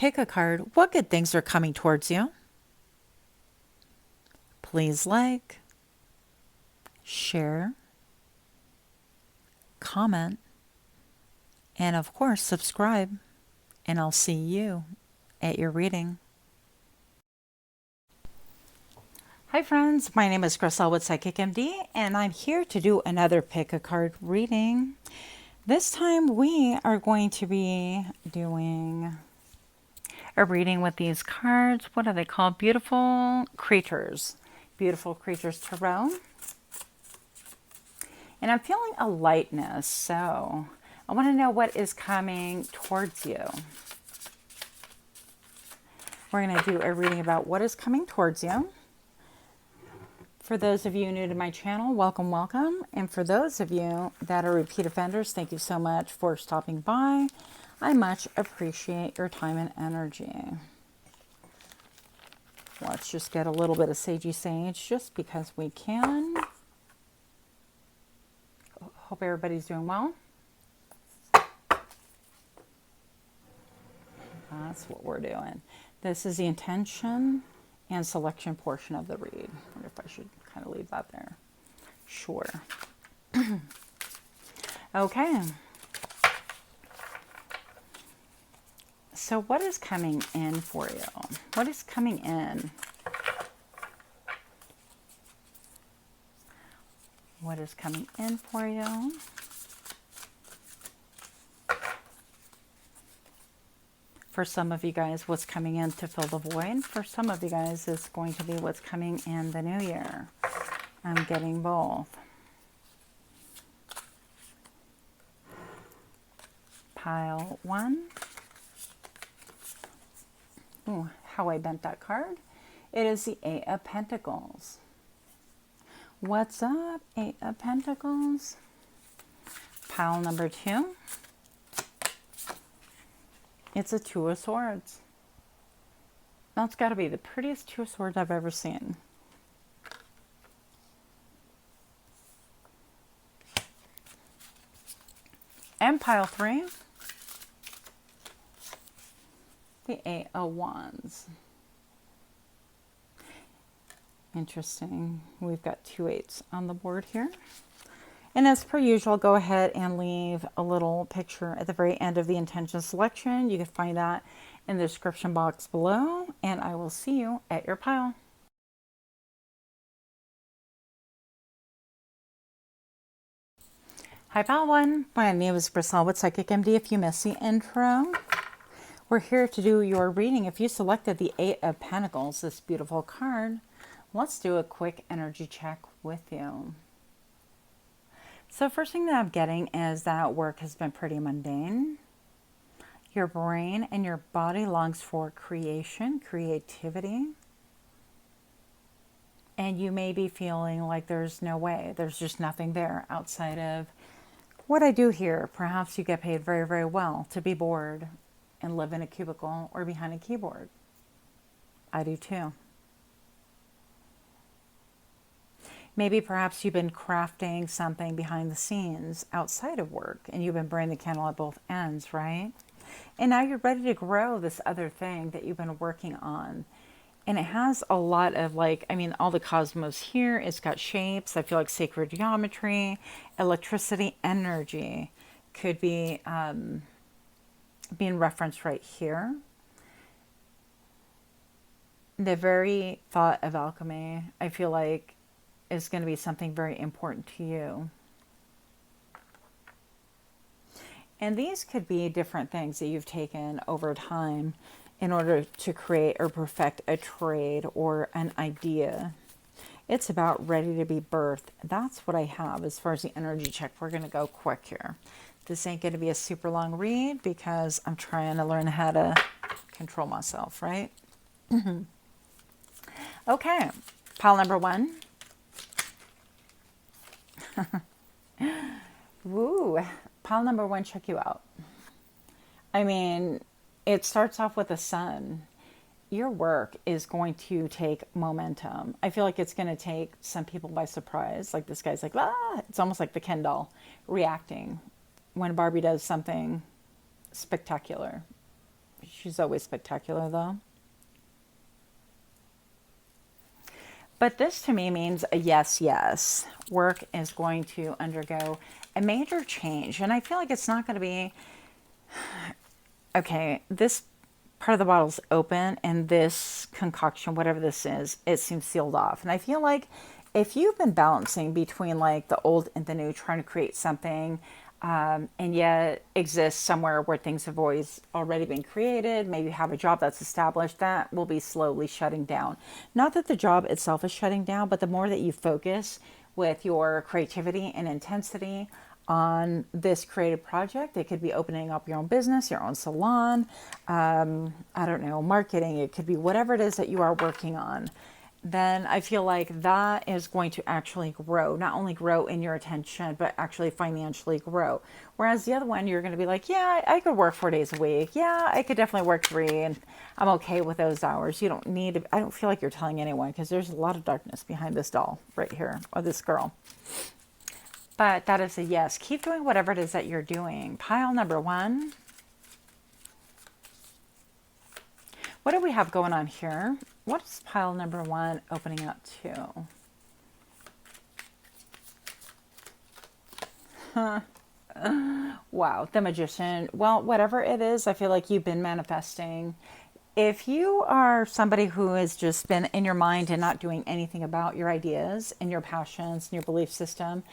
Pick a card. What good things are coming towards you? Please like, share, comment, and of course, subscribe. And I'll see you at your reading. Hi friends, my name is Crystal with Psychic MD, and I'm here to do another pick a card reading. This time we are going to be doing a reading with these cards. What are they called? Beautiful Creatures. Beautiful Creatures Tarot. And I'm feeling a lightness, so I want to know what is coming towards you. We're going to do a reading about what is coming towards you. For those of you new to my channel, welcome, welcome. And for those of you that are repeat offenders, thank you so much for stopping by. I much appreciate your time and energy. Let's just get a little bit of sagey sage just because we can. Hope everybody's doing well. That's what we're doing. This is the intention and selection portion of the read. I wonder if I should kind of leave that there. Sure. Okay. So what is coming in for you? What is coming in? What is coming in for you? For some of you guys, what's coming in to fill the void. For some of you guys, it's going to be what's coming in the new year. I'm getting both. Pile 1. Ooh, how I bent that card. It is the Eight of Pentacles. What's up, Eight of Pentacles? Pile number 2. It's a Two of Swords. That's got to be the prettiest Two of Swords I've ever seen. And pile 3. The Eight of Wands. Interesting. We've got 2 8s on the board here. And as per usual, go ahead and leave a little picture at the very end of the intention selection. You can find that in the description box below. And I will see you at your pile. Hi, pile 1. My name is Crystal with Psychic MD. If you missed the intro, we're here to do your reading. If you selected the Eight of Pentacles, this beautiful card, let's do a quick energy check with you. So first thing that I'm getting is that work has been pretty mundane. Your brain and your body longs for creation, creativity. And you may be feeling like there's no way, there's just nothing there outside of what I do here. Perhaps you get paid very, very well to be bored and live in a cubicle or behind a keyboard. I do too. Maybe perhaps you've been crafting something behind the scenes outside of work and you've been burning the candle at both ends, right? And now you're ready to grow this other thing that you've been working on. And it has a lot of all the cosmos here. It's got shapes. I feel like sacred geometry, electricity, energy could be being referenced right here. The very thought of alchemy, I feel like, is going to be something very important to you. And these could be different things that you've taken over time in order to create or perfect a trade or an idea. It's about ready to be birthed. That's what I have as far as the energy check. We're going to go quick here. This ain't going to be a super long read because I'm trying to learn how to control myself, right? Okay, pile number 1. Woo, pile number 1, check you out. I mean, it starts off with the sun. Your work is going to take momentum. I feel like it's going to take some people by surprise. Like this guy's like, ah, it's almost like the Ken doll reacting when Barbie does something spectacular. She's always spectacular, though. But this to me means a yes, yes. Work is going to undergo a major change. And I feel like it's not going to be, okay, this part of the bottle's open and this concoction, whatever this is, it seems sealed off. And I feel like if you've been balancing between like the old and the new, trying to create something, and yet exist somewhere where things have always already been created, maybe have a job that's established, that will be slowly shutting down. Not that the job itself is shutting down, but the more that you focus with your creativity and intensity on this creative project, it could be opening up your own business, your own salon, I don't know, marketing, it could be whatever it is that you are working on, then I feel like that is going to actually grow, not only grow in your attention, but actually financially grow. Whereas the other one, you're going to be like, yeah, I could work 4 days a week. Yeah, I could definitely work 3, and I'm okay with those hours. You don't need to, I don't feel like you're telling anyone, because there's a lot of darkness behind this doll right here, or this girl. But that is a yes. Keep doing whatever it is that you're doing. Pile number 1. What do we have going on here? What is pile number 1 opening up to? Wow, the Magician. Well, whatever it is, I feel like you've been manifesting. If you are somebody who has just been in your mind and not doing anything about your ideas and your passions and your belief system,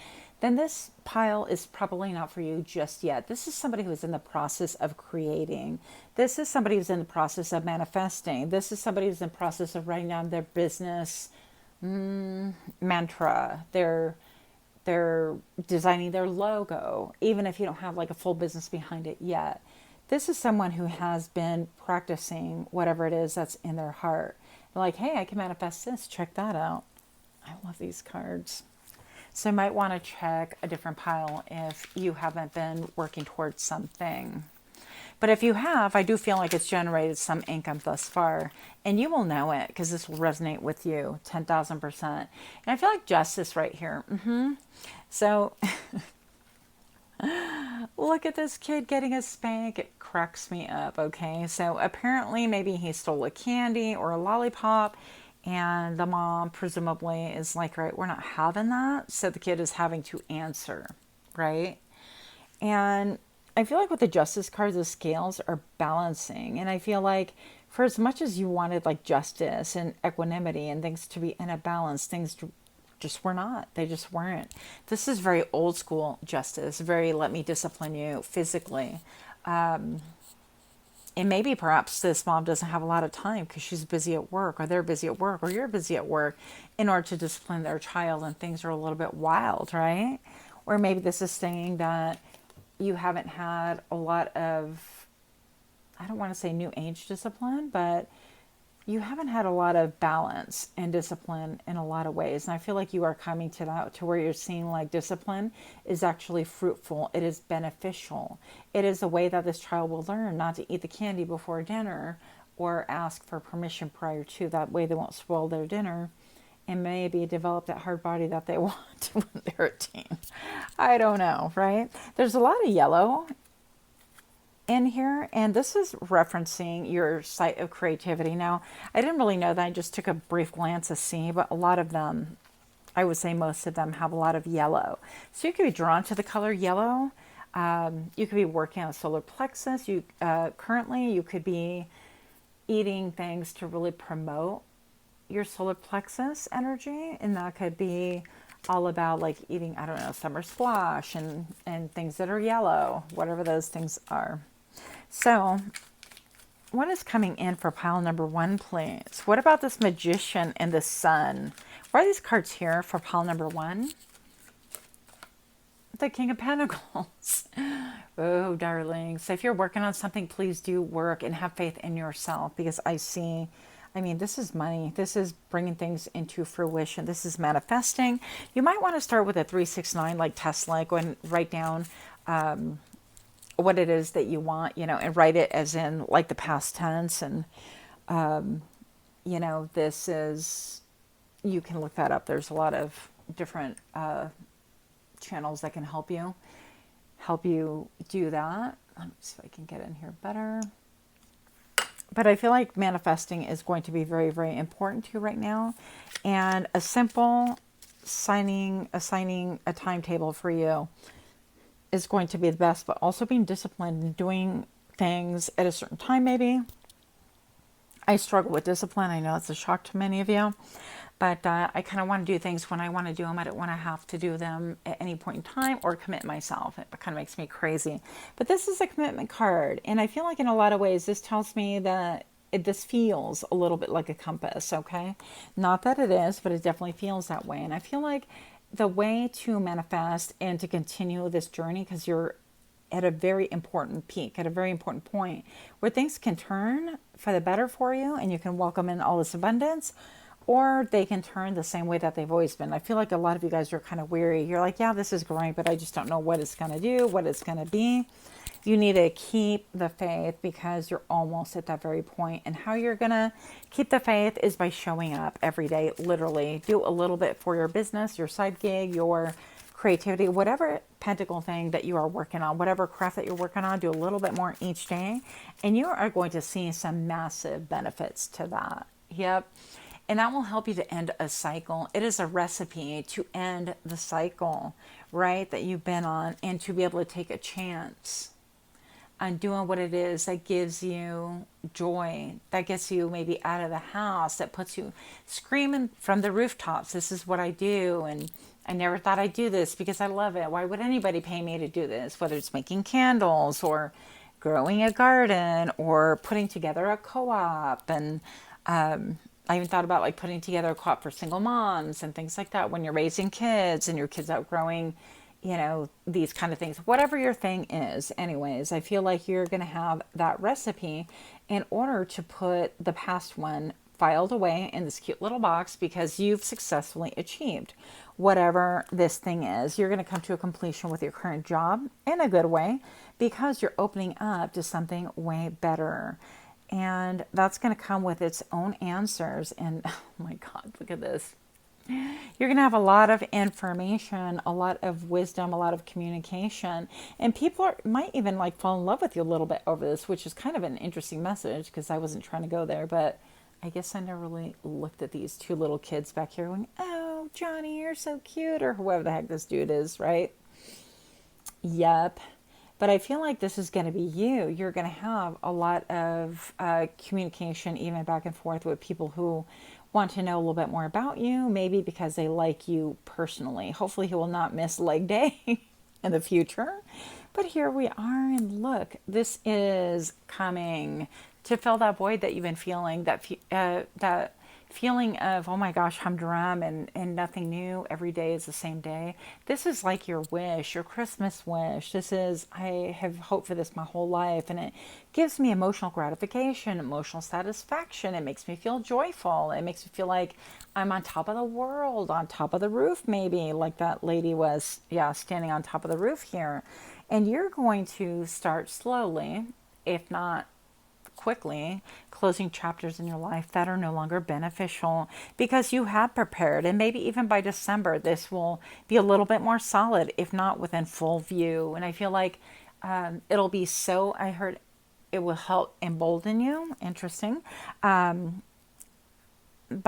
then this pile is probably not for you just yet. This is somebody who is in the process of creating. This is somebody who's in the process of manifesting. This is somebody who's in the process of writing down their business mantra. They're designing their logo, even if you don't have like a full business behind it yet. This is someone who has been practicing whatever it is that's in their heart. They're like, hey, I can manifest this. Check that out. I love these cards. So you might want to check a different pile if you haven't been working towards something. But if you have, I do feel like it's generated some income thus far. And you will know it because this will resonate with you 10,000%. And I feel like justice right here. So look at this kid getting a spank. It cracks me up, okay? So apparently maybe he stole a candy or a lollipop, and the mom presumably is like, right, we're not having that. So the kid is having to answer, right? And I feel like with the justice cards, the scales are balancing. And I feel like for as much as you wanted like justice and equanimity and things to be in a balance, things just were not. They just weren't. This is very old school justice, very let me discipline you physically. And maybe perhaps this mom doesn't have a lot of time because she's busy at work, or they're busy at work, or you're busy at work in order to discipline their child, and things are a little bit wild, right? Or maybe this is saying that you haven't had a lot of, I don't want to say new age discipline, but you haven't had a lot of balance and discipline in a lot of ways. And I feel like you are coming to that, to where you're seeing like discipline is actually fruitful. It is beneficial. It is a way that this child will learn not to eat the candy before dinner or ask for permission prior to. That way they won't spoil their dinner and maybe develop that hard body that they want when they're a teen. I don't know, right? There's a lot of yellow in here, and this is referencing your site of creativity. Now, I didn't really know that. I just took a brief glance to see, but a lot of them, I would say most of them, have a lot of yellow. So you could be drawn to the color yellow. You could be working on solar plexus. You currently, you could be eating things to really promote your solar plexus energy, and that could be all about like eating, I don't know, summer squash and things that are yellow, whatever those things are. So what is coming in for pile number 1, please? What about this Magician and the Sun? Why are these cards here for pile number 1? The King of Pentacles. Oh, darling. So if you're working on something, please do work and have faith in yourself, because I mean, this is money. This is bringing things into fruition. This is manifesting. You might want to start with a 369, like Tesla. Go and write down what it is that you want, and write it as in like the past tense. And, this is, you can look that up. There's a lot of different channels that can help you do that. Let me see if I can get in here better. But I feel like manifesting is going to be very, very important to you right now. And a simple assigning a timetable for you is going to be the best, but also being disciplined and doing things at a certain time, maybe. I struggle with discipline. I know it's a shock to many of you, but I kind of want to do things when I want to do them. I don't want to have to do them at any point in time or commit myself. It kind of makes me crazy. But this is a commitment card. And I feel like in a lot of ways, this tells me that this feels a little bit like a compass, okay? Not that it is, but it definitely feels that way. And I feel like the way to manifest and to continue this journey, because you're at a very important peak, at a very important point where things can turn for the better for you and you can welcome in all this abundance, or they can turn the same way that they've always been. I feel like a lot of you guys are kind of weary. You're like, yeah, this is great, but I just don't know what it's going to do, what it's going to be. You need to keep the faith because you're almost at that very point. And how you're going to keep the faith is by showing up every day, literally. Do a little bit for your business, your side gig, your creativity, whatever pentacle thing that you are working on, whatever craft that you're working on, do a little bit more each day. And you are going to see some massive benefits to that. Yep. And that will help you to end a cycle. It is a recipe to end the cycle, right, that you've been on, and to be able to take a chance on doing what it is that gives you joy, that gets you maybe out of the house, that puts you screaming from the rooftops, this is what I do, and I never thought I'd do this because I love it. Why would anybody pay me to do this? Whether it's making candles or growing a garden or putting together a co-op. And I even thought about like putting together a co-op for single moms and things like that when you're raising kids and your kids outgrowing, you know, these kind of things. Whatever your thing is, anyways, I feel like you're going to have that recipe in order to put the past one filed away in this cute little box because you've successfully achieved whatever this thing is. You're going to come to a completion with your current job in a good way because you're opening up to something way better. And that's going to come with its own answers. And oh my God, look at this. You're going to have a lot of information, a lot of wisdom, a lot of communication. And people might even like fall in love with you a little bit over this, which is kind of an interesting message because I wasn't trying to go there. But I guess I never really looked at these two little kids back here going, oh, Johnny, you're so cute, or whoever the heck this dude is, right? Yep. But I feel like this is going to be you. You're going to have a lot of communication, even back and forth with people who want to know a little bit more about you, maybe because they like you personally. Hopefully he will not miss leg day in the future. But here we are, and look, this is coming to fill that void that you've been feeling, that feeling of, oh my gosh, humdrum and nothing new. Every day is the same day. This is like your wish, your Christmas wish. This is, I have hoped for this my whole life. And it gives me emotional gratification, emotional satisfaction. It makes me feel joyful. It makes me feel like I'm on top of the world, on top of the roof, maybe like that lady was, yeah, standing on top of the roof here. And you're going to start slowly, if not quickly, closing chapters in your life that are no longer beneficial because you have prepared. And maybe even by December, this will be a little bit more solid, if not within full view. And I feel like it'll be so, I heard it will help embolden you. Interesting. By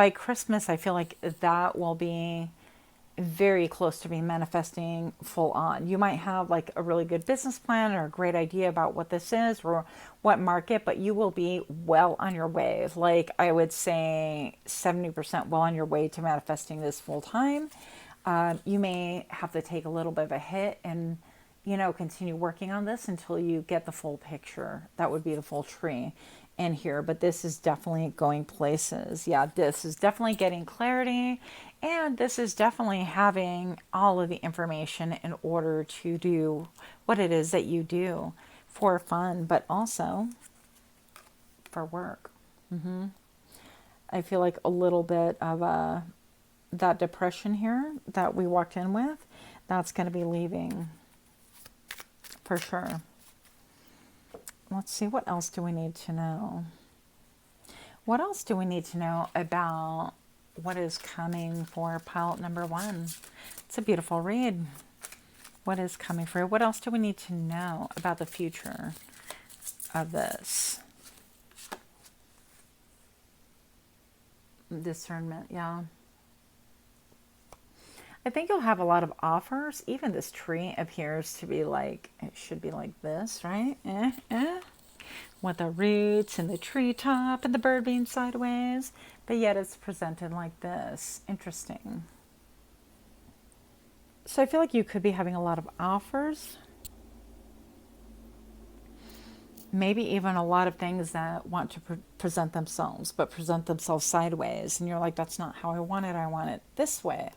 Christmas, I feel like that will be very close to being manifesting full on. You might have like a really good business plan or a great idea about what this is or what market, but you will be well on your way. Like I would say 70% well on your way to manifesting this full time. You may have to take a little bit of a hit and, you know, continue working on this until you get the full picture. That would be the full tree in here, but this is definitely going places. Yeah, this is definitely getting clarity, and this is definitely having all of the information in order to do what it is that you do for fun, but also for work. I feel like a little bit of that depression here that we walked in with, that's going to be leaving for sure. Let's see, what else do we need to know? What else do we need to know about what is coming for pilot number 1? It's a beautiful read. What is coming for you? What else do we need to know about the future of this? Discernment, yeah. I think you'll have a lot of offers. Even this tree appears to be like, it should be like this, right? With the roots and the treetop and the bird being sideways. But yet it's presented like this. Interesting. So I feel like you could be having a lot of offers. Maybe even a lot of things that want to present themselves, but present themselves sideways. And you're like, that's not how I want it. I want it this way.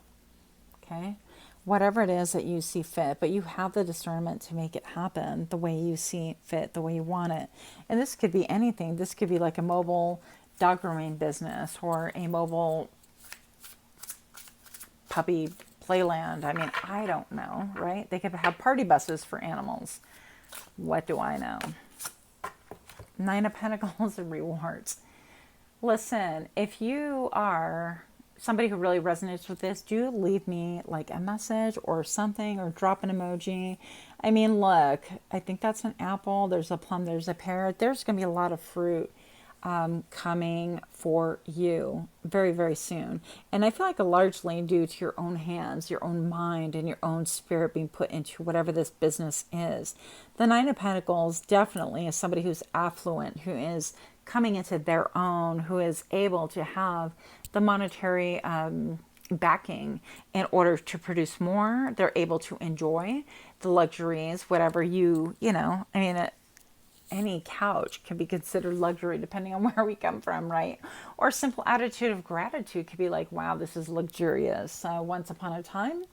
Okay. Whatever it is that you see fit, but you have the discernment to make it happen the way you see fit, the way you want it. And this could be anything. This could be like a mobile dog grooming business or a mobile puppy playland. I mean, I don't know, right? They could have party buses for animals. What do I know? Nine of Pentacles and rewards. Listen, if you are somebody who really resonates with this, do leave me like a message or something, or drop an emoji. I mean, look, I think that's an apple. There's a plum. There's a pear. There's going to be a lot of fruit coming for you very, very soon. And I feel like largely due to your own hands, your own mind, and your own spirit being put into whatever this business is. The Nine of Pentacles definitely is somebody who's affluent, who is coming into their own, who is able to have the monetary backing in order to produce more. They're able to enjoy the luxuries, whatever you know, I mean, any couch can be considered luxury depending on where we come from, right? Or simple attitude of gratitude could be like, wow, this is luxurious. Once upon a time,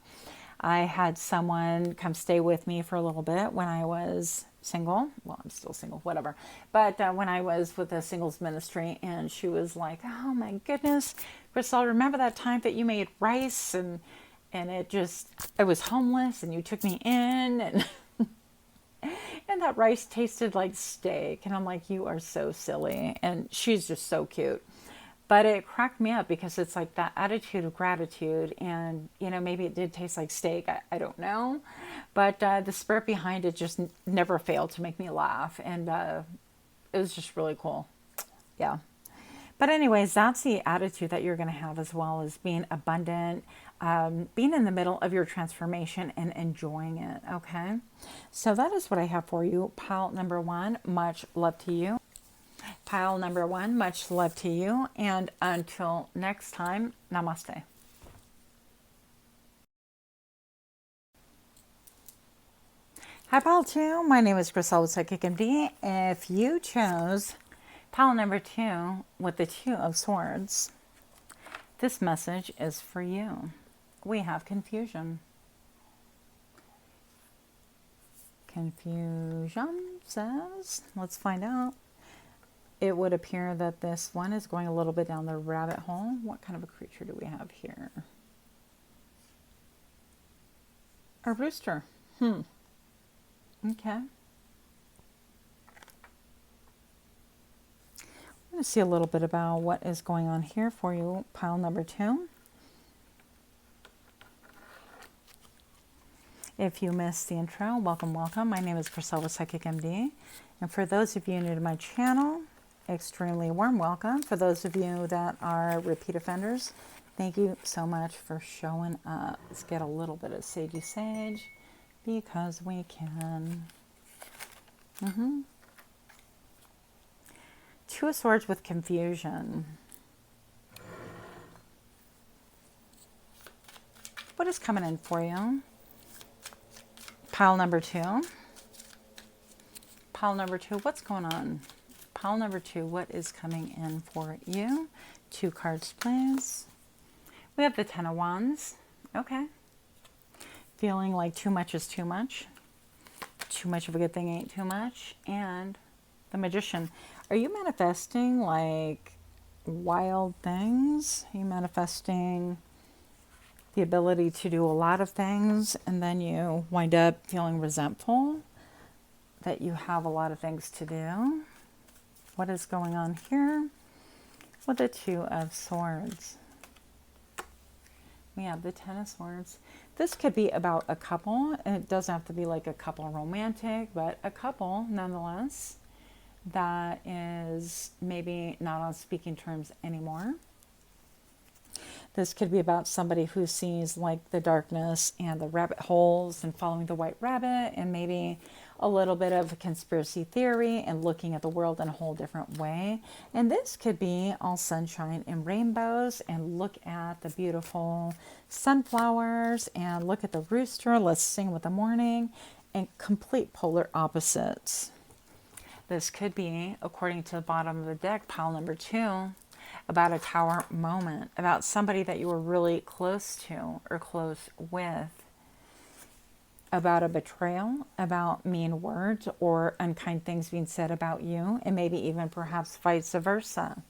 I had someone come stay with me for a little bit when I was single. Well, I'm still single, whatever. But when I was with a singles ministry, and she was like, oh my goodness, Crystal, remember that time that you made rice and I was homeless and you took me in and and that rice tasted like steak. And I'm like, you are so silly. And she's just so cute. But it cracked me up because it's like that attitude of gratitude. And, you know, maybe it did taste like steak. I don't know. But the spirit behind it just never failed to make me laugh. And it was just really cool. Yeah. But anyways, that's the attitude that you're going to have, as well as being abundant, being in the middle of your transformation and enjoying it. Okay. So that is what I have for you. Pile number one, much love to you. Pile number one, much love to you. And until next time, namaste. Hi, pile two. My name is Crystal with Psychic MD. If you chose pile number two with the Two of Swords, this message is for you. We have confusion. Confusion says, let's find out. It would appear that this one is going a little bit down the rabbit hole. What kind of a creature do we have here? A rooster. Okay. I'm going to see a little bit about what is going on here for you, pile number two. If you missed the intro, welcome, welcome. My name is Crystal with Psychic MD. And for those of you new to my channel, extremely warm welcome. For those of you that are repeat offenders, thank you so much for showing up. Let's get a little bit of sagey sage because we can. Two of Swords with confusion. What is coming in for you? Pile number two. Pile number two, what's going on? Pile number two, what is coming in for you? Two cards, please. We have the Ten of Wands. Okay. Feeling like too much is too much. Too much of a good thing ain't too much. And the Magician. Are you manifesting like wild things? Are you manifesting the ability to do a lot of things and then you wind up feeling resentful that you have a lot of things to do? What is going on here with the Two of Swords? We have the Ten of Swords. This could be about a couple. It doesn't have to be like a couple romantic, but a couple nonetheless that is maybe not on speaking terms anymore. This could be about somebody who sees like the darkness and the rabbit holes and following the white rabbit, and maybe a little bit of a conspiracy theory and looking at the world in a whole different way. And this could be all sunshine and rainbows, and look at the beautiful sunflowers and look at the rooster, let's sing with the morning, and complete polar opposites. This could be, according to the bottom of the deck, pile number 2, about a tower moment, about somebody that you were really close to or close with, about a betrayal, about mean words or unkind things being said about you, and maybe even perhaps vice versa.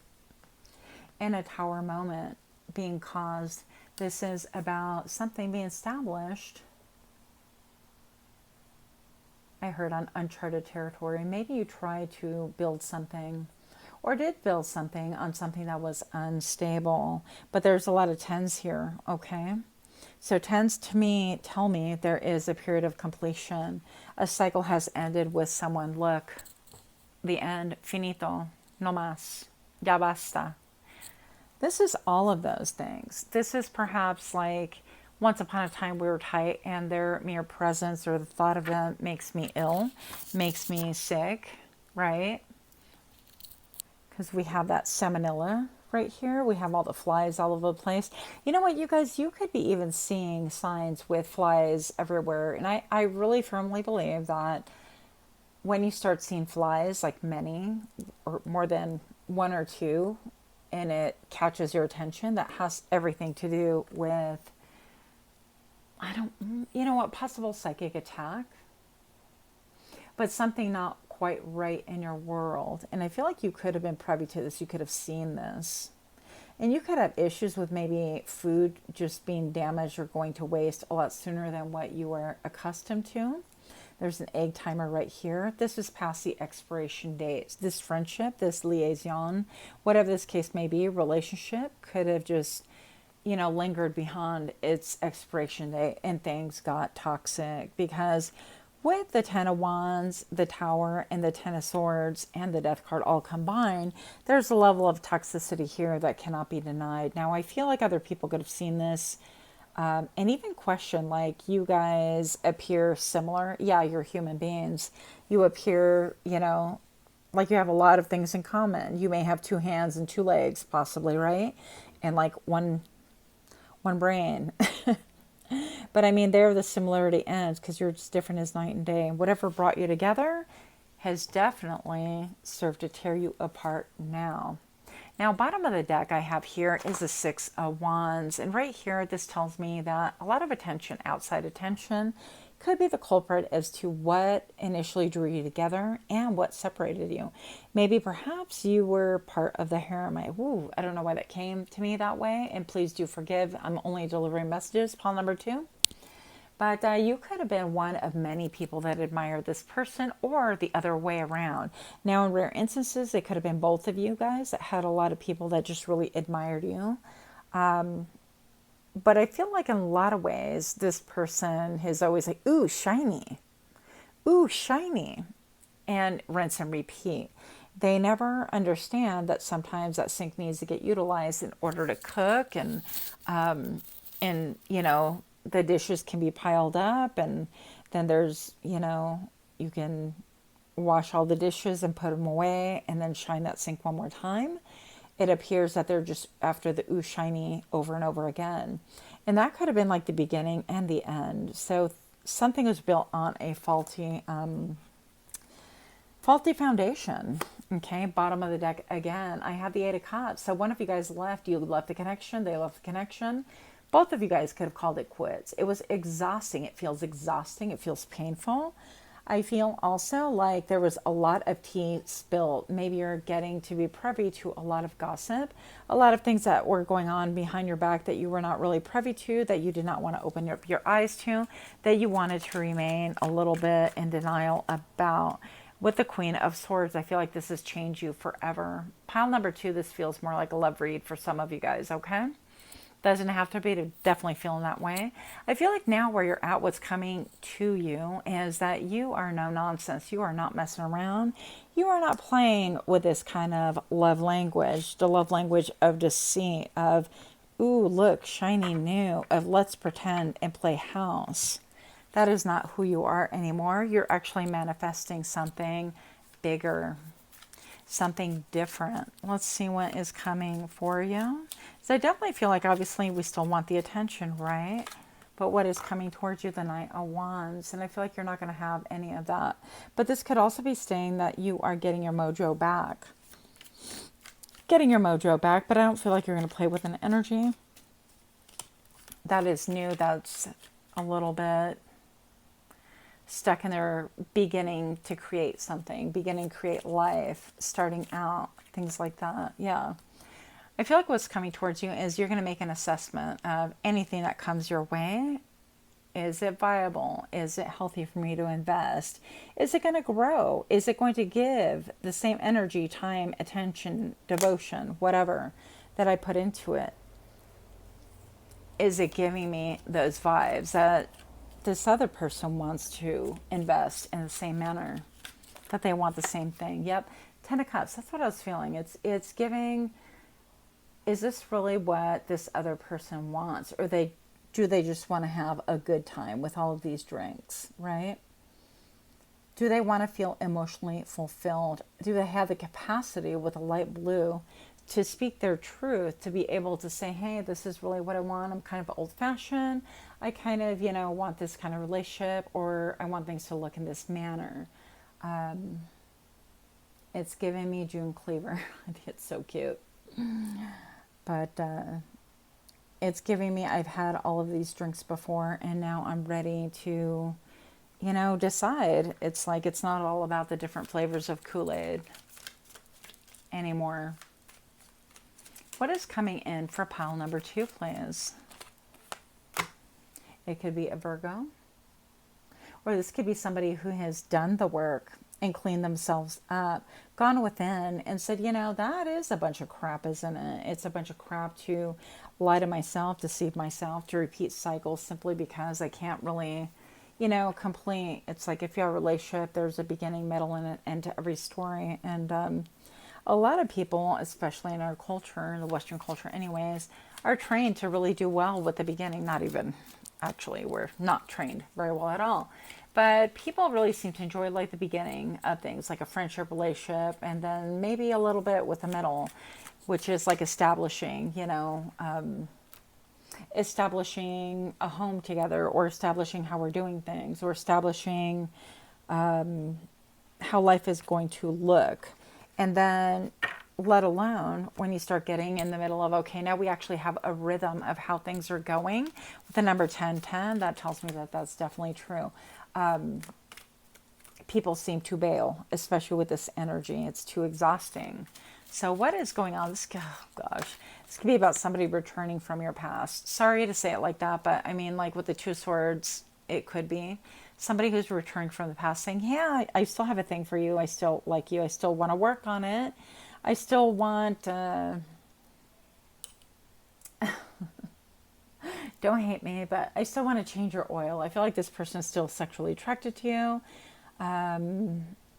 And a tower moment being caused. This is about something being established. I heard on uncharted territory. Maybe you tried to build something or did build something on something that was unstable. But there's a lot of 10s here, okay? So 10s to me tell me there is a period of completion. A cycle has ended with someone. Look, the end, finito, no más, ya basta. This is all of those things. This is perhaps like once upon a time we were tight, and their mere presence or the thought of them makes me ill, makes me sick, right? Because we have that salmonella right here. We have all the flies all over the place. You know what, you guys, you could be even seeing signs with flies everywhere. And I really firmly believe that when you start seeing flies, like many or more than 1 or 2, and it catches your attention, that has everything to do with, you know what, possible psychic attack, but something not quite right in your world. And I feel like you could have been privy to this. You could have seen this. And you could have issues with maybe food just being damaged or going to waste a lot sooner than what you were accustomed to. There's an egg timer right here. This is past the expiration date. This friendship, this liaison, whatever this case may be, relationship could have just, you know, lingered beyond its expiration date, and things got toxic. Because with the 10 of Wands, the Tower, and the 10 of Swords, and the Death card all combined, there's a level of toxicity here that cannot be denied. Now, I feel like other people could have seen this and even question, like, you guys appear similar. Yeah, you're human beings. You appear, you know, like you have a lot of things in common. You may have 2 hands and 2 legs, possibly, right? And like one brain. But I mean, there the similarity ends, because you're just different as night and day. And whatever brought you together has definitely served to tear you apart now. Now, bottom of the deck I have here is the 6 of Wands. And right here, this tells me that a lot of attention, outside attention, could be the culprit as to what initially drew you together and what separated you. Maybe perhaps you were part of the harem. I don't know why that came to me that way. And please do forgive. I'm only delivering messages. Pile number 2. But you could have been one of many people that admired this person, or the other way around. Now, in rare instances, it could have been both of you guys that had a lot of people that just really admired you. But I feel like in a lot of ways, this person is always like, ooh, shiny. Ooh, shiny. And rinse and repeat. They never understand that sometimes that sink needs to get utilized in order to cook, and you know, the dishes can be piled up, and then there's, you know, you can wash all the dishes and put them away and then shine that sink one more time. It appears that they're just after the ooh shiny over and over again. And that could have been like the beginning and the end. So something was built on a faulty foundation. Okay, bottom of the deck again, I have the 8 of Cups. So one of you guys left. You left the connection. They left the connection. Both of you guys could have called it quits. It was exhausting. It feels exhausting. It feels painful. I feel also like there was a lot of tea spilled. Maybe you're getting to be privy to a lot of gossip, a lot of things that were going on behind your back that you were not really privy to, that you did not want to open up your eyes to, that you wanted to remain a little bit in denial about. With the Queen of Swords, I feel like this has changed you forever. Pile number 2, this feels more like a love read for some of you guys, okay? Doesn't have to be, to definitely feeling that way. I feel like now where you're at, what's coming to you is that you are no nonsense. You are not messing around. You are not playing with this kind of love language, the love language of deceit, of Ooh, look, shiny new of let's pretend and play house. That is not who you are anymore. You're actually manifesting something bigger, something different. Let's see what is coming for you. So I definitely feel like obviously we still want the attention, right? But what is coming towards you? The Knight of Wands. And I feel like you're not going to have any of that. But this could also be saying that you are getting your mojo back. Getting your mojo back, but I don't feel like you're going to play with an energy that is new, that's a little bit stuck in their beginning to create something, beginning to create life, starting out, things like that. Yeah. I feel like what's coming towards you is you're going to make an assessment of anything that comes your way. Is it viable? Is it healthy for me to invest? Is it going to grow? Is it going to give the same energy, time, attention, devotion, whatever that I put into it? Is it giving me those vibes that this other person wants to invest in the same manner, that they want the same thing? Yep. 10 of Cups. That's what I was feeling. It's giving, is this really what this other person wants? Or do they just want to have a good time with all of these drinks, right? Do they want to feel emotionally fulfilled? Do they have the capacity with a light blue to speak their truth, to be able to say, hey, this is really what I want. I'm kind of old-fashioned. I kind of, want this kind of relationship, or I want things to look in this manner. It's giving me June Cleaver. I think it's so cute. But it's giving me, I've had all of these drinks before, and now I'm ready to, decide. It's like it's not all about the different flavors of Kool-Aid anymore. What is coming in for pile number 2, please? It could be a Virgo. Or this could be somebody who has done the work and cleaned themselves up, gone within and said, that is a bunch of crap, isn't it? It's a bunch of crap to lie to myself, deceive myself, to repeat cycles simply because I can't really, complete. It's like if you have a relationship, there's a beginning, middle, and an end to every story. And a lot of people, especially in our culture, the Western culture anyways, are trained to really do well with the beginning. Not even, actually, we're not trained very well at all. But people really seem to enjoy like the beginning of things, like a friendship, relationship, and then maybe a little bit with the middle, which is like establishing, establishing a home together, or establishing how we're doing things, or establishing how life is going to look. And then let alone when you start getting in the middle of, okay, now we actually have a rhythm of how things are going. With the number 1010, that tells me that that's definitely true. People seem to bail, especially with this energy. It's too exhausting. So what is going on? This could be about somebody returning from your past. Sorry to say it like that, but I mean, like with the 2 swords, it could be somebody who's returning from the past saying, yeah, I still have a thing for you. I still like you. I still want to work on it. I still want, don't hate me, but I still want to change your oil. I feel like this person is still sexually attracted to you.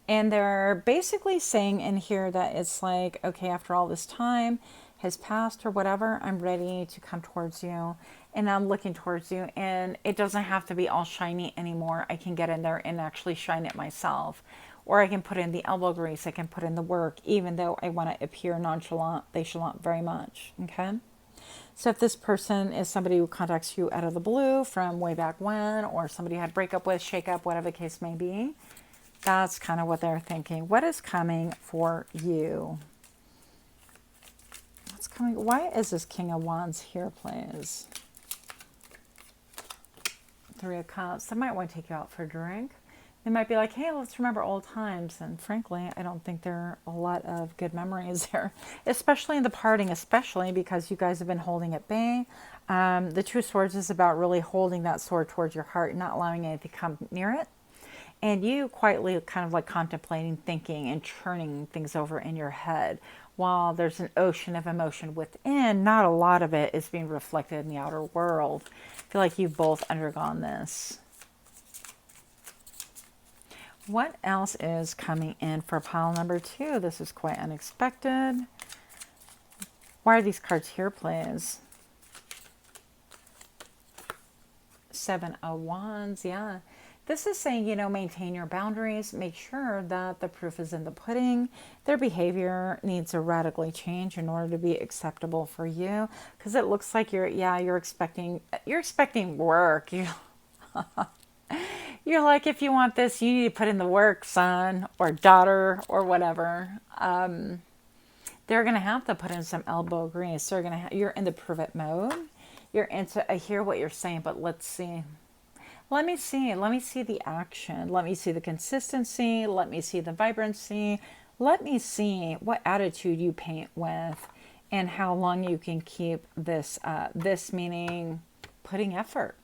And they're basically saying in here that it's like, okay, after all this time has passed or whatever, I'm ready to come towards you, and I'm looking towards you, and it doesn't have to be all shiny anymore. I can get in there and actually shine it myself, or I can put in the elbow grease. I can put in the work, even though I want to appear nonchalant, very much. Okay. So if this person is somebody who contacts you out of the blue from way back when, or somebody you had breakup with, shake up, whatever the case may be, that's kind of what they're thinking. What is coming for you? What's coming? Why is this King of Wands here, please? 3 of Cups. They might want to take you out for a drink. They might be like, hey, let's remember old times. And frankly, I don't think there are a lot of good memories there, especially in the parting, especially because you guys have been holding at bay. The 2 Swords is about really holding that sword towards your heart, not allowing anything to come near it. And you quietly kind of like contemplating, thinking, and churning things over in your head. While there's an ocean of emotion within, not a lot of it is being reflected in the outer world. I feel like you've both undergone this. What else is coming in for pile number 2? This is quite unexpected. Why are these cards here, please? Seven of Wands, yeah. This is saying, you know, maintain your boundaries. Make sure that the proof is in the pudding. Their behavior needs to radically change in order to be acceptable for you. Because it looks like you're expecting work. You're like, if you want this, you need to put in the work, son or daughter or whatever. They're going to have to put in some elbow grease. They're going to you're in the prove it mode. You're into, I hear what you're saying, but let's see. Let me see the action. Let me see the consistency. Let me see the vibrancy. Let me see what attitude you paint with and how long you can keep this, this meaning putting effort.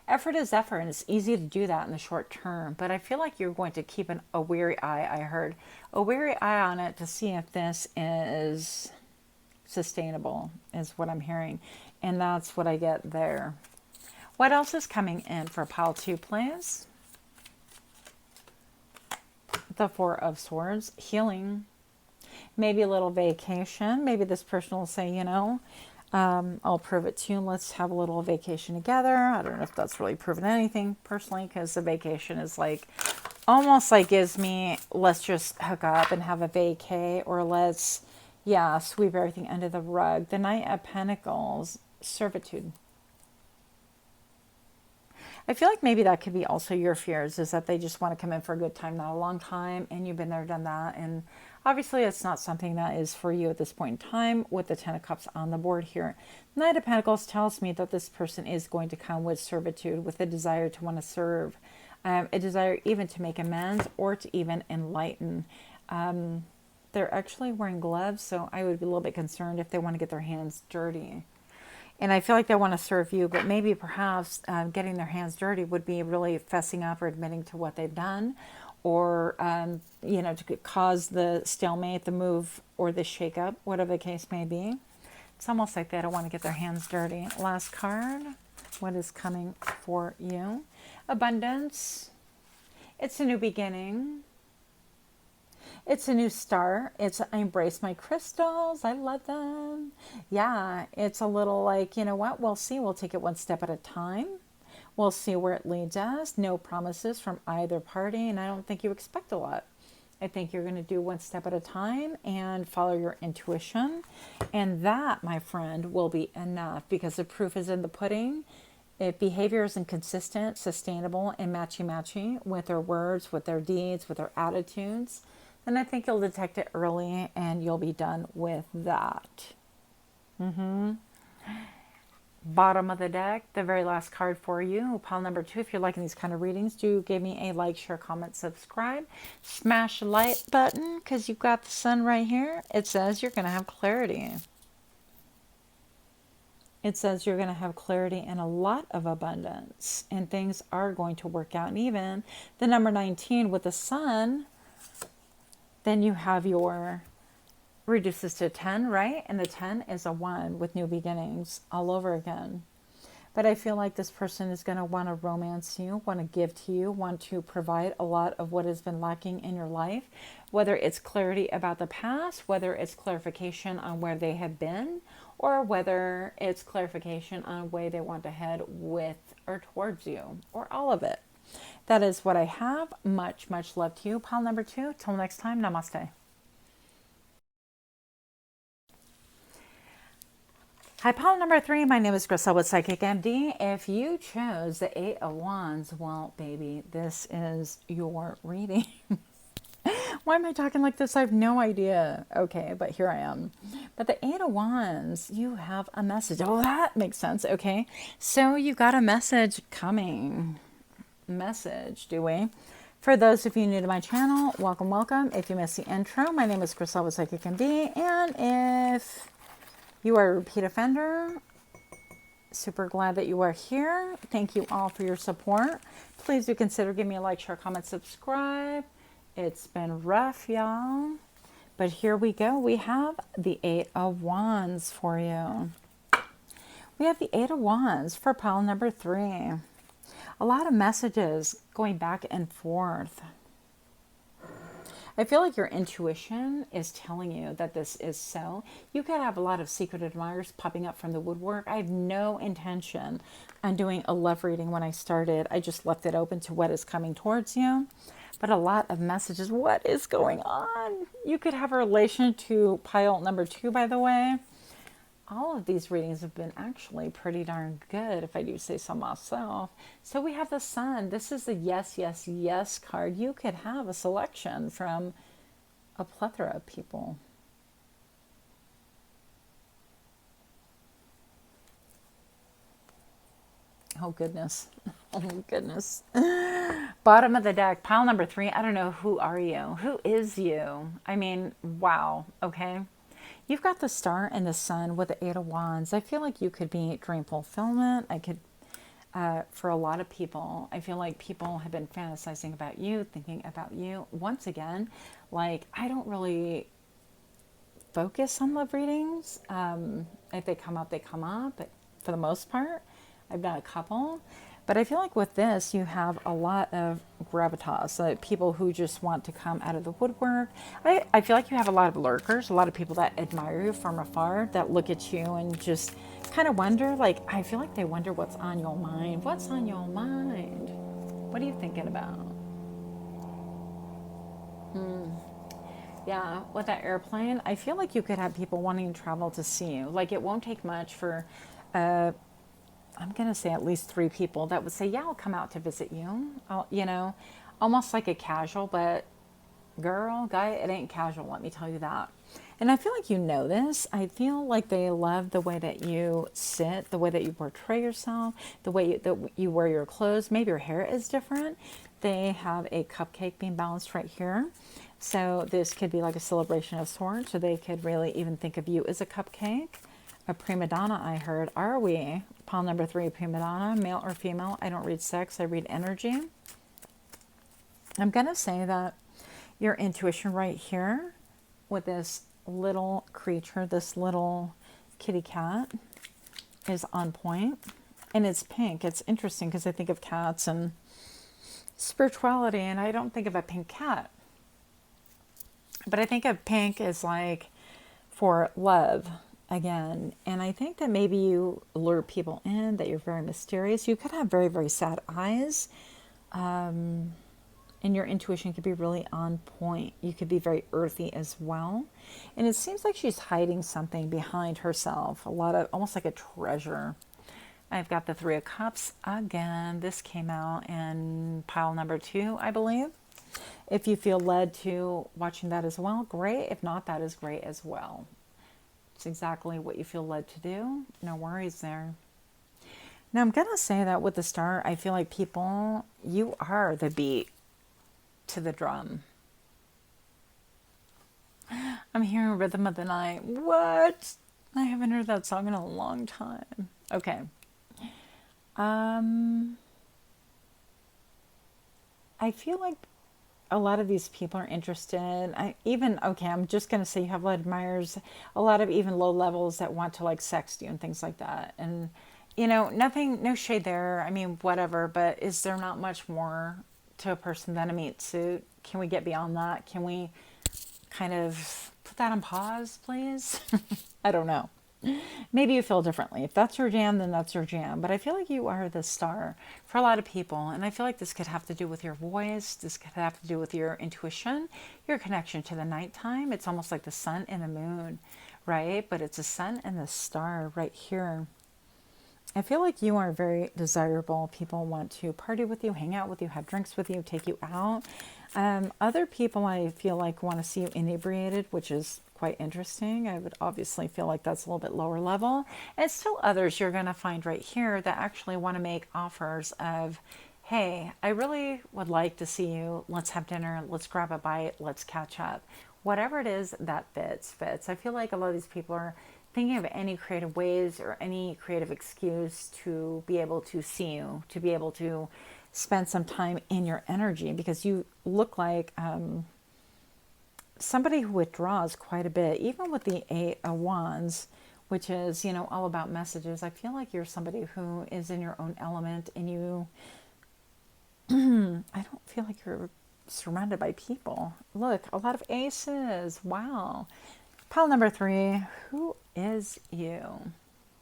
Effort is effort, and it's easy to do that in the short term. But I feel like you're going to keep a wary eye, I heard. A wary eye on it to see if this is sustainable, is what I'm hearing. And that's what I get there. What else is coming in for pile 2, please? The Four of Swords. Healing. Maybe a little vacation. Maybe this person will say, you know, I'll prove it to you. Let's have a little vacation together. I don't know if that's really proven anything personally, because the vacation is like, almost like gives me, let's just hook up and have a vacay, or let's, yeah, sweep everything under the rug. The Knight of Pentacles, servitude. I feel like maybe that could be also your fears, is that they just want to come in for a good time, not a long time, and you've been there, done that, and obviously it's not something that is for you at this point in time with the Ten of Cups on the board here. Knight of Pentacles tells me that this person is going to come with servitude, with a desire to want to serve, a desire even to make amends or to even enlighten. They're actually wearing gloves, so I would be a little bit concerned if they want to get their hands dirty. And I feel like they want to serve you, but maybe perhaps getting their hands dirty would be really fessing up or admitting to what they've done, or, you know, to cause the stalemate, the move, or the shakeup, whatever the case may be. It's almost like they don't want to get their hands dirty. Last card. What is coming for you? Abundance. It's a new beginning. It's a new start. It's, I embrace my crystals. I love them. Yeah, it's a little like, you know what? We'll see. We'll take it one step at a time. We'll see where it leads us. No promises from either party. And I don't think you expect a lot. I think you're going to do one step at a time and follow your intuition. And that, my friend, will be enough, because the proof is in the pudding. If behavior isn't consistent, sustainable, and matchy-matchy with their words, with their deeds, with their attitudes, then I think you'll detect it early and you'll be done with that. Bottom of the deck, the very last card for you, pile number 2. If you're liking these kind of readings, do give me a like, share, comment, subscribe. Smash the like button, because you've got the sun right here. It says you're going to have clarity. It says you're going to have clarity and a lot of abundance, and things are going to work out. And even the number 19 with the sun, then you have your reduces to 10, right? And the 10 is a 1 with new beginnings all over again. But I feel like this person is going to want to romance you, want to give to you, want to provide a lot of what has been lacking in your life, whether it's clarity about the past, whether it's clarification on where they have been, or whether it's clarification on where they want to head with or towards you, or all of it. That is what I have. Much, much love to you. Pile number 2. Till next time, namaste. Hi, pile number 3. My name is Grisel with Psychic MD. If you chose the 8 of Wands, well, baby, this is your reading. Why am I talking like this? I have no idea. Okay, but here I am. But the 8 of Wands, you have a message. Oh, that makes sense. Okay, so you got a message coming. Message, do we? For those of you new to my channel, welcome, welcome. If you missed the intro, my name is Grisel with Psychic MD. And if you are a repeat offender, super glad that you are here. Thank you all for your support. Please do consider giving me a like, share, comment, subscribe. It's been rough, y'all. But here we go. We have the 8 of Wands for you. We have the 8 of Wands for pile number 3. A lot of messages going back and forth. I feel like your intuition is telling you that this is so. You could have a lot of secret admirers popping up from the woodwork. I have no intention on doing a love reading when I started. I just left it open to what is coming towards you. But a lot of messages. What is going on? You could have a relation to pile number 2, by the way. All of these readings have been actually pretty darn good, if I do say so myself. So we have the Sun. This is the yes, yes, yes card. You could have a selection from a plethora of people. Oh, goodness. Oh, goodness. Bottom of the deck, pile number 3. I don't know. Who are you? Who is you? I mean, wow. Okay. You've got the Star and the Sun with the 8 of Wands. I feel like you could be dream fulfillment. I could, for a lot of people, I feel like people have been fantasizing about you, thinking about you. Once again, like, I don't really focus on love readings. If they come up, they come up. But for the most part, I've done a couple. But I feel like with this, you have a lot of gravitas, like people who just want to come out of the woodwork. I feel like you have a lot of lurkers, a lot of people that admire you from afar, that look at you and just kind of wonder, like, I feel like they wonder what's on your mind. What's on your mind? What are you thinking about? Yeah, with that airplane, I feel like you could have people wanting to travel to see you. Like, it won't take much for I'm going to say at least 3 people that would say, yeah, I'll come out to visit you. You know, almost like a casual, but girl, guy, it ain't casual, let me tell you that. And I feel like you know this. I feel like they love the way that you sit, the way that you portray yourself, the way that you wear your clothes. Maybe your hair is different. They have a cupcake being balanced right here. So this could be like a celebration of sorts, or they could really even think of you as a cupcake. A prima donna, I heard. Are we? Pile number 3, prima donna, male or female? I don't read sex, I read energy. I'm going to say that your intuition right here with this little creature, this little kitty cat, is on point. And it's pink. It's interesting because I think of cats and spirituality, and I don't think of a pink cat. But I think of pink as like for love again. And I think that maybe you lure people in, that you're very mysterious. You could have very, very sad eyes. And your intuition could be really on point. You could be very earthy as well. And it seems like she's hiding something behind herself. A lot of, almost like a treasure. I've got the 3 of Cups again. This came out in pile number 2, I believe. If you feel led to watching that as well, great. If not, that is great as well. It's exactly what you feel led to do. No worries there. Now, I'm going to say that with the Star, I feel like people, you are the beat to the drum. I'm hearing Rhythm of the Night. What? I haven't heard that song in a long time. Okay. I feel like a lot of these people are interested. I'm just going to say you have a lot of admirers, a lot of even low levels that want to like sext you and things like that. And, you know, nothing, no shade there. I mean, whatever, but is there not much more to a person than a meat suit? Can we get beyond that? Can we kind of put that on pause, please? I don't know. Maybe you feel differently. If that's your jam, then that's your jam. But I feel like you are the Star for a lot of people. And I feel like this could have to do with your voice. This could have to do with your intuition, your connection to the nighttime. It's almost like the sun and the moon, right? But it's the sun and the star right here. I feel like you are very desirable. People want to party with you, hang out with you, have drinks with you, take you out. Other people I feel like want to see you inebriated, which is quite interesting. I would obviously feel like that's a little bit lower level. And still others you're going to find right here that actually want to make offers of, hey, I really would like to see you. Let's have dinner. Let's grab a bite. Let's catch up. Whatever it is that fits. I feel like a lot of these people are thinking of any creative ways or any creative excuse to be able to see you, to be able to spend some time in your energy, because you look like somebody who withdraws quite a bit, even with the 8 of Wands, which is, you know, all about messages. I feel like you're somebody who is in your own element, and you, I don't feel like you're surrounded by people. Look, a lot of aces. Wow. Pile number 3, who is you?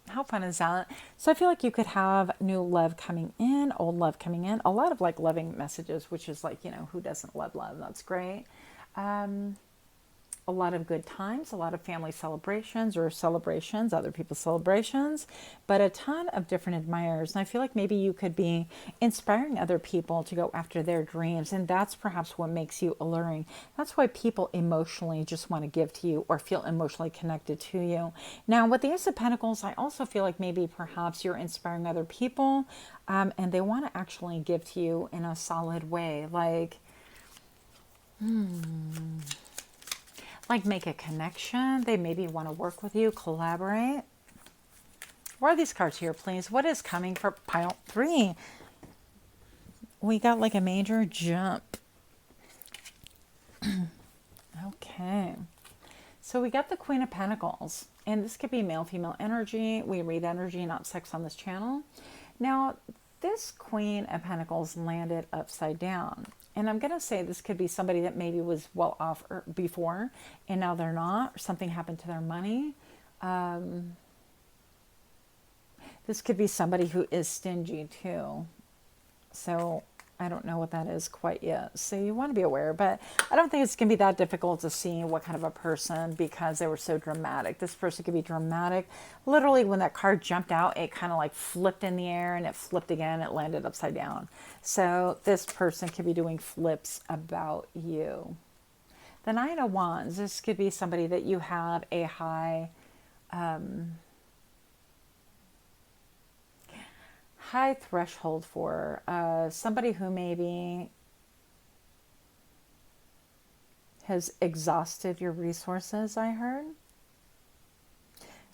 How fun is that? So I feel like you could have new love coming in, old love coming in, a lot of like loving messages, which is like, who doesn't love love? That's great. A lot of good times, a lot of family celebrations or celebrations, other people's celebrations, but a ton of different admirers. And I feel like maybe you could be inspiring other people to go after their dreams. And that's perhaps what makes you alluring. That's why people emotionally just want to give to you or feel emotionally connected to you. Now, with the Ace of Pentacles, I also feel like maybe perhaps you're inspiring other people and they want to actually give to you in a solid way. Like make a connection. They maybe want to work with you, collaborate. What are these cards here, please? What is coming for pile 3? We got like a major jump. Okay. So we got the Queen of Pentacles. And this could be male, female energy. We read energy, not sex on this channel. Now, this Queen of Pentacles landed upside down. And I'm going to say this could be somebody that maybe was well off before and now they're not, or something happened to their money. This could be somebody who is stingy too. So I don't know what that is quite yet. So you want to be aware, but I don't think it's going to be that difficult to see what kind of a person because they were so dramatic. This person could be dramatic. Literally when that card jumped out, it kind of like flipped in the air and it flipped again. It landed upside down. So this person could be doing flips about you. The Nine of Wands. This could be somebody that you have a high threshold for, somebody who maybe has exhausted your resources, I heard,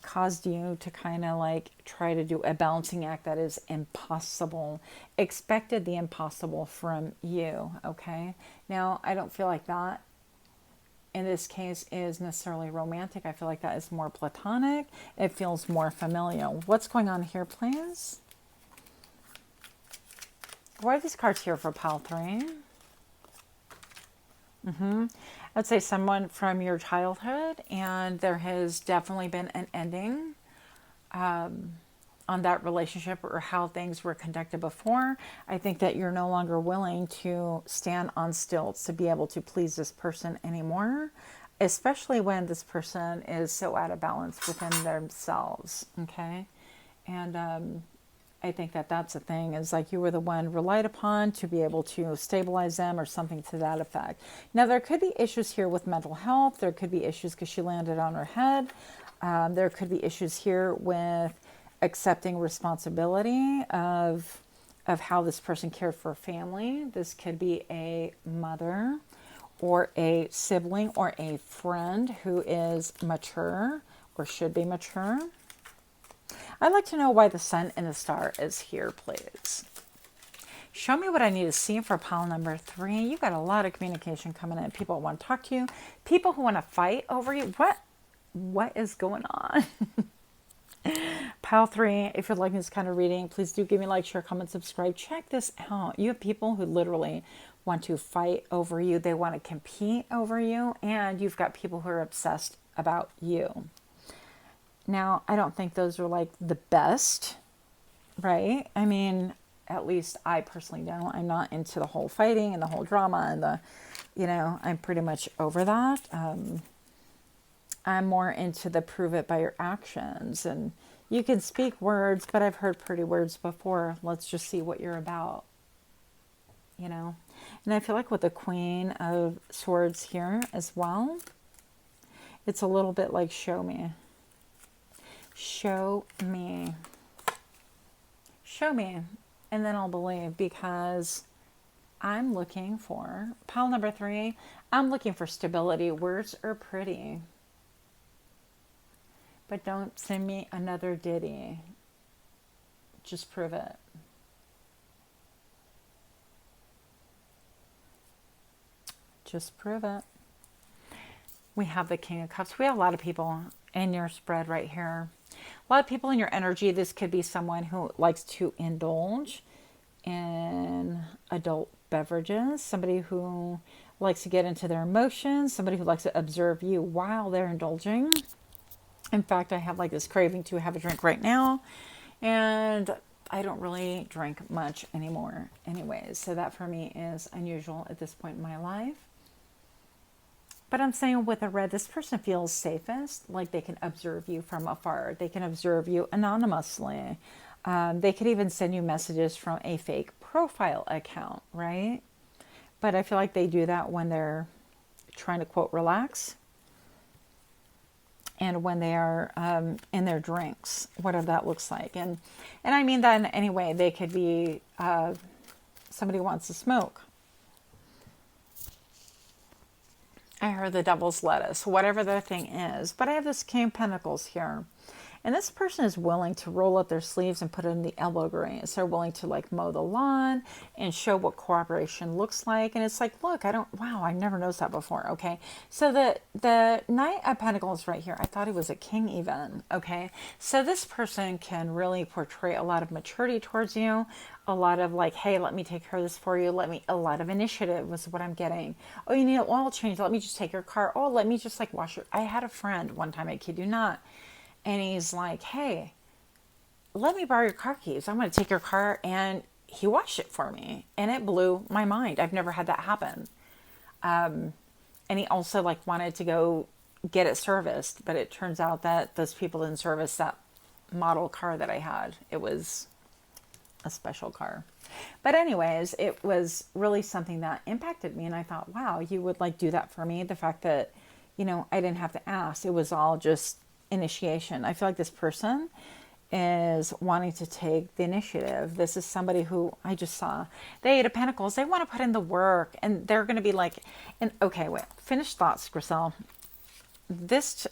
caused you to kind of like try to do a balancing act that is impossible, expected the impossible from you. Okay, now I don't feel like that in this case is necessarily romantic. I feel like that is more platonic. It feels more familial. What's going on here, please? What are these cards here for pile 3? I'd say someone from your childhood, and there has definitely been an ending on that relationship or how things were conducted before. I think that you're no longer willing to stand on stilts to be able to please this person anymore, especially when this person is so out of balance within themselves. Okay. And I think that that's the thing, is like you were the one relied upon to be able to stabilize them or something to that effect. Now, there could be issues here with mental health. There could be issues because she landed on her head. There could be issues here with accepting responsibility of how this person cared for a family. This could be a mother or a sibling or a friend who is mature or should be mature. I'd like to know why the sun and the star is here, please. Show me what I need to see for pile number 3. You got a lot of communication coming in. People want to talk to you. People who want to fight over you. What is going on? Pile 3, if you're liking this kind of reading, please do give me a like, share, comment, subscribe. Check this out. You have people who literally want to fight over you. They want to compete over you. And you've got people who are obsessed about you. Now, I don't think those are like the best, right? I mean, at least I personally don't. I'm not into the whole fighting and the whole drama and I'm pretty much over that. I'm more into the prove it by your actions. And you can speak words, but I've heard pretty words before. Let's just see what you're about, And I feel like with the Queen of Swords here as well, it's a little bit like show me. Show me. Show me. And then I'll believe, because I'm looking for, pile number 3, I'm looking for stability. Words are pretty. But don't send me another ditty. Just prove it. Just prove it. We have the King of Cups. We have a lot of people in your spread right here. A lot of people in your energy. This could be someone who likes to indulge in adult beverages, somebody who likes to get into their emotions, somebody who likes to observe you while they're indulging. In fact, I have like this craving to have a drink right now, and I don't really drink much anymore anyways. So that for me is unusual at this point in my life. But I'm saying with a red, this person feels safest, like they can observe you from afar. They can observe you anonymously. They could even send you messages from a fake profile account, right? But I feel like they do that when they're trying to, quote, relax, and when they are in their drinks, whatever that looks like. And I mean that in any way. They could be somebody who wants to smoke. I heard the devil's lettuce, whatever their thing is. But I have this King of Pentacles here. And this person is willing to roll up their sleeves and put in the elbow grease. They're willing to like mow the lawn and show what cooperation looks like. And it's like, look, wow, I never noticed that before. Okay. So the Knight of Pentacles right here, I thought he was a king even. Okay. So this person can really portray a lot of maturity towards you. A lot of like, hey, let me take care of this for you. A lot of initiative was what I'm getting. Oh, you need an oil change. Let me just take your car. Oh, let me just like wash I had a friend one time, I kid you not. And he's like, hey, let me borrow your car keys. I'm going to take your car. And he washed it for me. And it blew my mind. I've never had that happen. And he also like wanted to go get it serviced. But it turns out that those people didn't service that model car that I had. It was a special car. But anyways, it was really something that impacted me. And I thought, wow, you would like do that for me. The fact that, I didn't have to ask. It was all just initiation. I feel like this person is wanting to take the initiative. This is somebody who I just saw. The Eight of Pentacles. They want to put in the work, and they're going to be like, and okay, wait, finish thoughts, Griselle.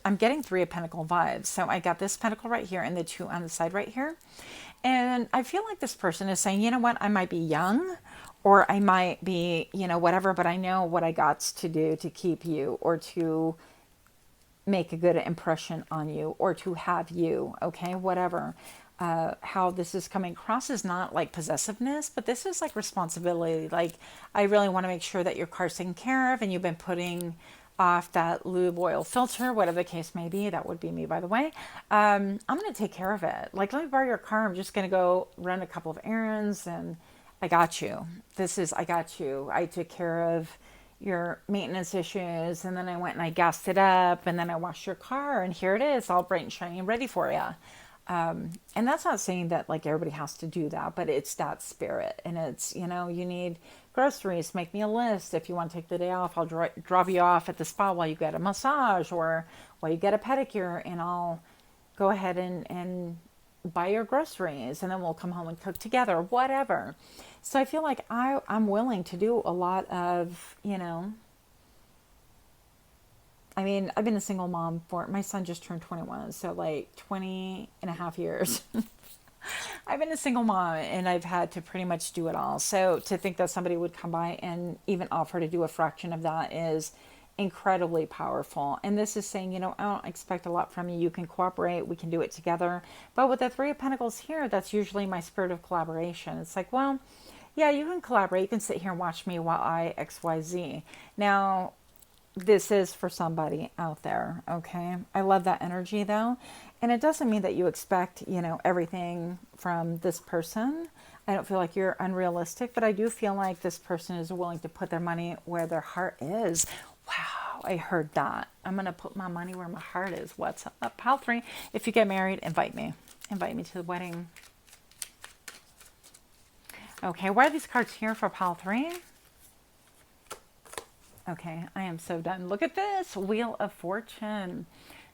I'm getting Three of Pentacle vibes. So I got this pentacle right here and the two on the side right here. And I feel like this person is saying, you know what, I might be young or I might be, whatever, but I know what I got to do to keep you or to make a good impression on you or to have you, okay, whatever. How this is coming across is not like possessiveness, but this is like responsibility. Like, I really want to make sure that your car's taken care of and you've been putting off that lube oil filter, whatever the case may be. That would be me, by the way. I'm going to take care of it. Like, let me borrow your car. I'm just going to go run a couple of errands and I got you. I got you. I took care of your maintenance issues, and then I went and I gassed it up, and then I washed your car, and here it is, all bright and shiny and ready for you. And that's not saying that like everybody has to do that, but it's that spirit. And it's, you need groceries, make me a list. If you want to take the day off, I'll drop you off at the spa while you get a massage or while you get a pedicure, and I'll go ahead and buy your groceries, and then we'll come home and cook together, whatever. So I feel like I'm willing to do a lot of, I mean, I've been a single mom my son just turned 21, so like 20 and a half years. I've been a single mom and I've had to pretty much do it all. So to think that somebody would come by and even offer to do a fraction of that is incredibly powerful. And this is saying, I don't expect a lot from you. You can cooperate. We can do it together. But with the Three of Pentacles here, that's usually my spirit of collaboration. It's like, well, yeah, you can collaborate. You can sit here and watch me while I XYZ. Now, this is for somebody out there, okay? I love that energy, though. And it doesn't mean that you expect, everything from this person. I don't feel like you're unrealistic, but I do feel like this person is willing to put their money where their heart is. Wow, I heard that. I'm going to put my money where my heart is. What's up? Pile 3, if you get married, invite me. Invite me to the wedding. Okay, why are these cards here for pile 3? Okay, I am so done. Look at this. Wheel of Fortune.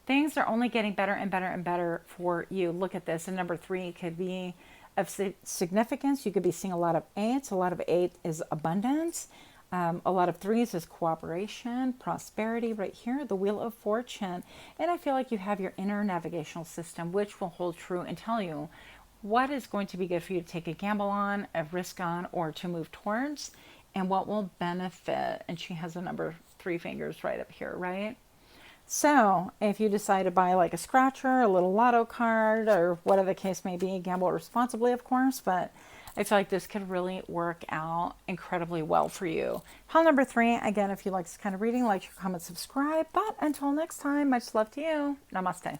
Things are only getting better and better and better for you. Look at this. And number 3 could be of significance. You could be seeing a lot of 8s. A lot of 8 is abundance. A lot of 3s is cooperation, prosperity right here, the Wheel of Fortune. And I feel like you have your inner navigational system, which will hold true and tell you what is going to be good for you to take a gamble on, a risk on, or to move towards, and what will benefit. And she has a number 3 fingers right up here, right? So if you decide to buy like a scratcher, a little lotto card, or whatever the case may be, gamble responsibly, of course, but I feel like this could really work out incredibly well for you. Pile number 3, again, if you like this kind of reading, like, comment, subscribe. But until next time, much love to you. Namaste.